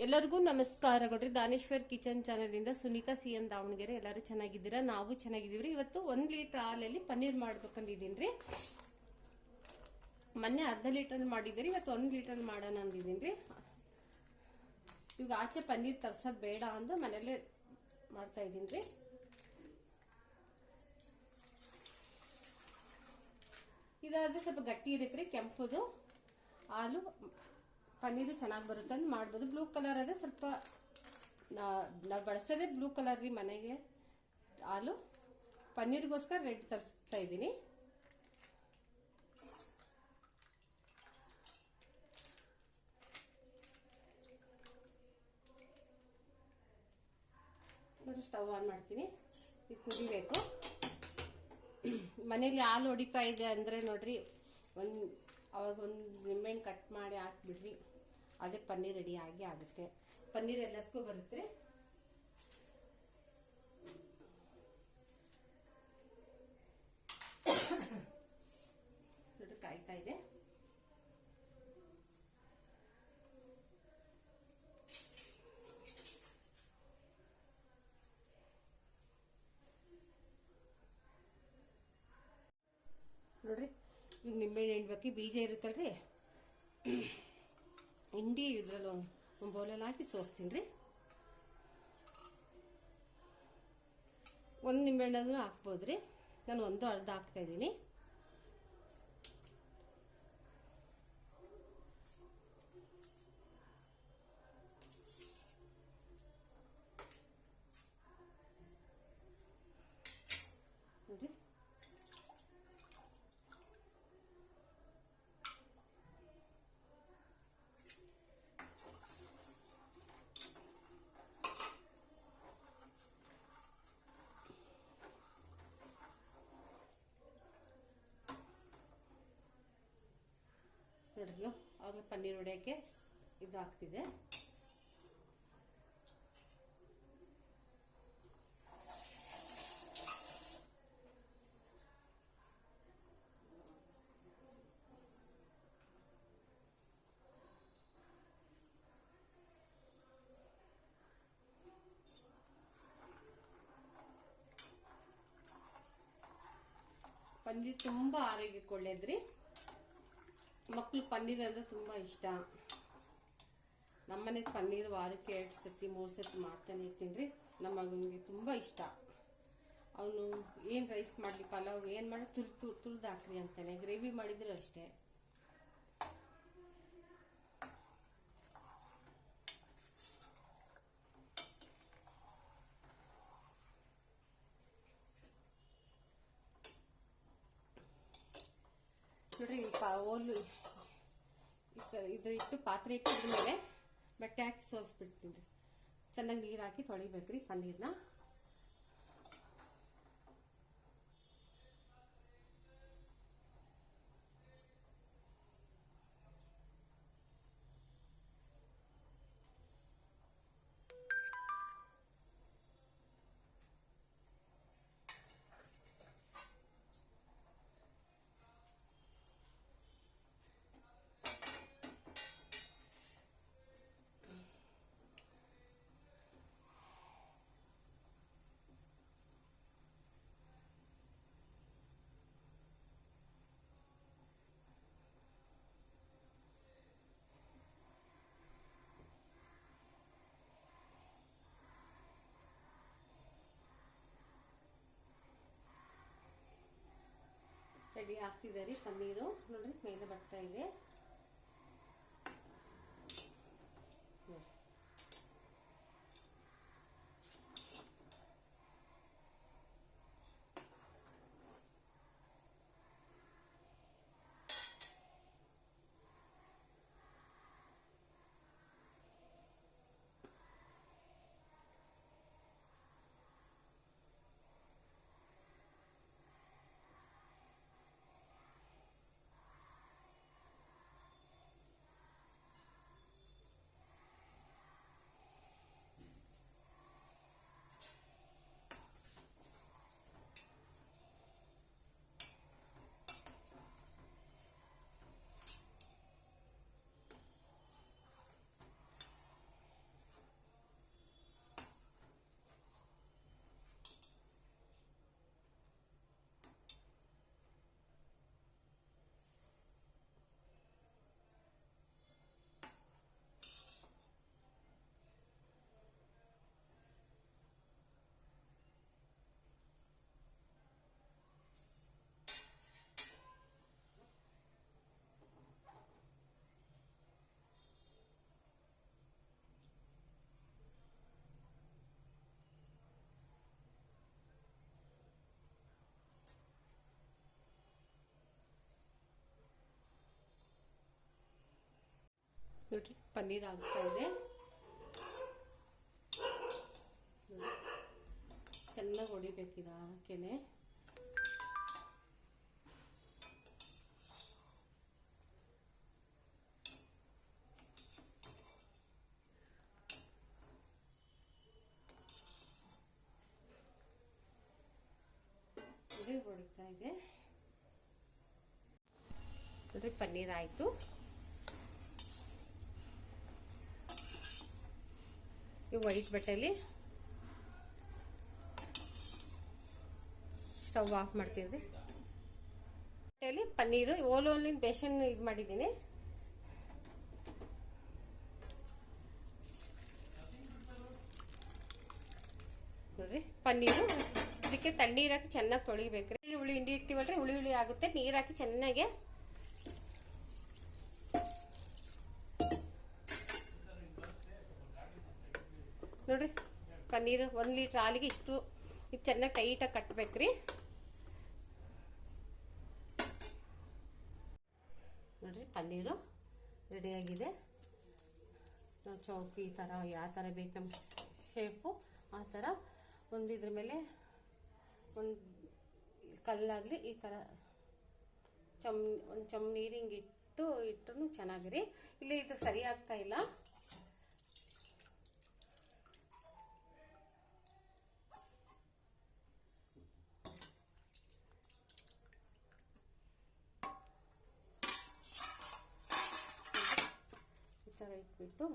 ಎಲ್ಲರಿಗೂ ನಮಸ್ಕಾರಗಳು. Daneshwar kitchen channel ಇಂದ ಸುನೀತಾ CM ದಾವಣಗೆರೆ. ಎಲ್ಲರೂ ಚೆನ್ನಾಗಿದ್ದೀರಾ? ನಾವು ಚೆನ್ನಾಗಿದ್ದೀವಿ. ಇವತ್ತು 1 ಲೀಟರ್ ಹಾಲಲ್ಲಿ ಪನ್ನೀರ್ ಮಾಡ್ಬೇಕಂದಿದ್ದೀನಿ. ಮೊನ್ನೆ ಅರ್ಧ ಲೀಟರ್ ಮಾಡಿದ್ದೀರಿ, ಇವತ್ತು 1 ಲೀಟರ್ ಮಾಡೋಣ ಅಂದಿದ್ದೀನಿ. ಇವಾಗ ಆಚೆ ಪನ್ನೀರ್ ತರ್ಸೋದು ಬೇಡ ಅಂದು ಮನೇಲೆ ಮಾಡ್ತಾ ಇದ್ದೀನಿ. ಇದಾದ್ರೆ ಸ್ವಲ್ಪ ಗಟ್ಟಿ ಇರುತ್ತೆ, ಕೆಂಪುದು ಹಾಲು ಪನ್ನೀರು ಚೆನ್ನಾಗಿ ಬರುತ್ತೆ ಅಂತ ಮಾಡ್ಬೋದು. ಬ್ಲೂ ಕಲರ್ ಆದರೆ ಸ್ವಲ್ಪ ನಾವು ಬಳಸೋದೇ ಬ್ಲೂ ಕಲರ್ ರೀ ಮನೆಗೆ ಹಾಲು. ಪನ್ನೀರ್ಗೋಸ್ಕರ ರೆಡ್ ತರಿಸ್ತಾ ಇದ್ದೀನಿ. ನೋಡಿ, ಸ್ಟವ್ ಆನ್ ಮಾಡ್ತೀನಿ. ಇದು ಕುದಿಬೇಕು. ಮನೇಲಿ ಹಾಲು ಹೊಡಿತಾ ಇದೆ ಅಂದರೆ ನೋಡ್ರಿ, ಅವಾಗ ಒಂದು ನಿಂಬೆಹಣ್ಣು ಕಟ್ ಮಾಡಿ ಹಾಕ್ಬಿಡ್ರಿ, ಅದೇ ಪನ್ನೀರ್ ರೆಡಿ ಆಗುತ್ತೆ. ಪನ್ನೀರ್ ಎಲ್ಲದಕ್ಕೂ ಬರುತ್ತೆ. ನೋಡಿ, ಕಾಯ್ತಾ ಇದೆ. ನೋಡ್ರಿ, ಈಗ ನಿಂಬೆಹಣ್ಣು ಹಿಂಡ್ಬೇಕು. ಬೀಜ ಇರುತ್ತಲ್ರಿ, ಹಿಂಡಿ ಇದ್ರಲ್ಲಿ ಒಂದು ಬೌಲಲ್ಲಿ ಹಾಕಿ ಸೋಸ್ತೀನಿ ರೀ. ಒಂದು ನಿಂಬೆಹಣ್ಣು ಹಾಕ್ಬೋದ್ರಿ. ನಾನು ಒಂದು ಅರ್ಧ ಹಾಕ್ತಾ ಇದ್ದೀನಿ. ನೋಡಿ, ನೋಡ್ರಿ, ಆಗ ಪನ್ನೀರ್ ಹೊಡೆಯೋಕ್ಕೆ ಇದು ಆಗ್ತಿದೆ. ಪನ್ನೀರ್ ತುಂಬ ಆರೋಗ್ಯಕ್ಕೆ ಒಳ್ಳೇದ್ರಿ. ಮಕ್ಳಿಗೆ ಪನ್ನೀರ್ ಅಂದರೆ ತುಂಬ ಇಷ್ಟ. ನಮ್ಮನೆಗೆ ಪನ್ನೀರ್ ವಾರಕ್ಕೆ 2 ಸತಿ 3 ಸತಿ ಮಾಡ್ತಾನೆ ಇರ್ತೀನಿ ರೀ. ನಮ್ಮ ಮಗನಿಗೆ ತುಂಬ ಇಷ್ಟ. ಅವನು ಏನು ರೈಸ್ ಮಾಡಲಿ, ಪಲಾವ್ ಏನು ಮಾಡಿ ತುರ್ದು ಹಾಕ್ರಿ ಅಂತಾನೆ. ಗ್ರೇವಿ ಮಾಡಿದ್ರು ಅಷ್ಟೇ. ನೋಡ್ರಿ, ಓಲು ಇದು ಇಟ್ಟು ಪಾತ್ರೆ ಇಟ್ಟಿದ್ರ ಮೇಲೆ ಬಟ್ಟೆ ಹಾಕಿ ಸೋಸ್ಬಿಡ್ತೀನಿ. ಚೆನ್ನಾಗಿ ನೀರು ಹಾಕಿ ತೊಳಿಬೇಕ್ರಿ ಪನ್ನೀರ್ನ. ರೆಡಿ ಆಗ್ತಿದೆ ಪನ್ನೀರು. ನೋಡ್ರಿ, ಮೇಲೆ ಬರ್ತಾ ಇದೆ. ನೋಡ್ರಿ ಪನ್ನೀರ್ ಆಗ್ತಾ ಇದೆ. ಚೆನ್ನಾಗಿ ಹೊಡಿಬೇಕಿದ ಹಾಕೇನೆ. ಹೊಡಿತಾ ಇದೆ ನೋಡ್ರಿ. ಪನ್ನೀರ್ ಆಯ್ತು. ಈ ವೈಟ್ ಬಟ್ಟೆಯಲ್ಲಿ ಸ್ಟವ್ ಆಫ್ ಮಾಡ್ತೀನಿ ರೀ. ಬಟ್ಟೆಯಲ್ಲಿ ಪನ್ನೀರು ಓಲೋಲಿನ ಬೇಸನ್ ಇದು ಮಾಡಿದ್ದೀನಿ. ನೋಡ್ರಿ ಪನ್ನೀರು ಇದಕ್ಕೆ ತಣ್ಣೀರು ಹಾಕಿ ಚೆನ್ನಾಗಿ ತೊಳಿಬೇಕ್ರಿ. ಹುಳಿ ಹಿಂಡಿ ಇಡ್ತೀವಲ್ರಿ, ಹುಳಿ ಹುಳಿ ಆಗುತ್ತೆ. ನೀರು ಹಾಕಿ ಚೆನ್ನಾಗೆ ನೋಡ್ರಿ ಪನ್ನೀರು 1 ಲೀಟ್ರ್ ಹಾಲಿಗೆ ಇಷ್ಟು ಇದು ಚೆನ್ನಾಗಿ ಟೈಟಾಗಿ ಕಟ್ಟಬೇಕ್ರಿ. ನೋಡ್ರಿ ಪನ್ನೀರು ರೆಡಿಯಾಗಿದೆ. ನಾವು ಚೌಕಿ ಈ ಥರ ಯಾವ ಥರ ಬೇಕು ನಮ್ಮ ಶೇಪು ಆ ಥರ ಒಂದು ಇದ್ರ ಮೇಲೆ ಒಂದು ಕಲ್ಲಾಗಲಿ ಈ ಥರ ಒಂದು ಚಮ್ ನೀರು ಹಿಂಗೆ ಇಟ್ಟರು ಚೆನ್ನಾಗಿರಿ. ಇಲ್ಲಿ ಇದು ಸರಿ ಆಗ್ತಾ ಇಲ್ಲ. ಈ ಥರ ಇಟ್ಬಿಟ್ಟು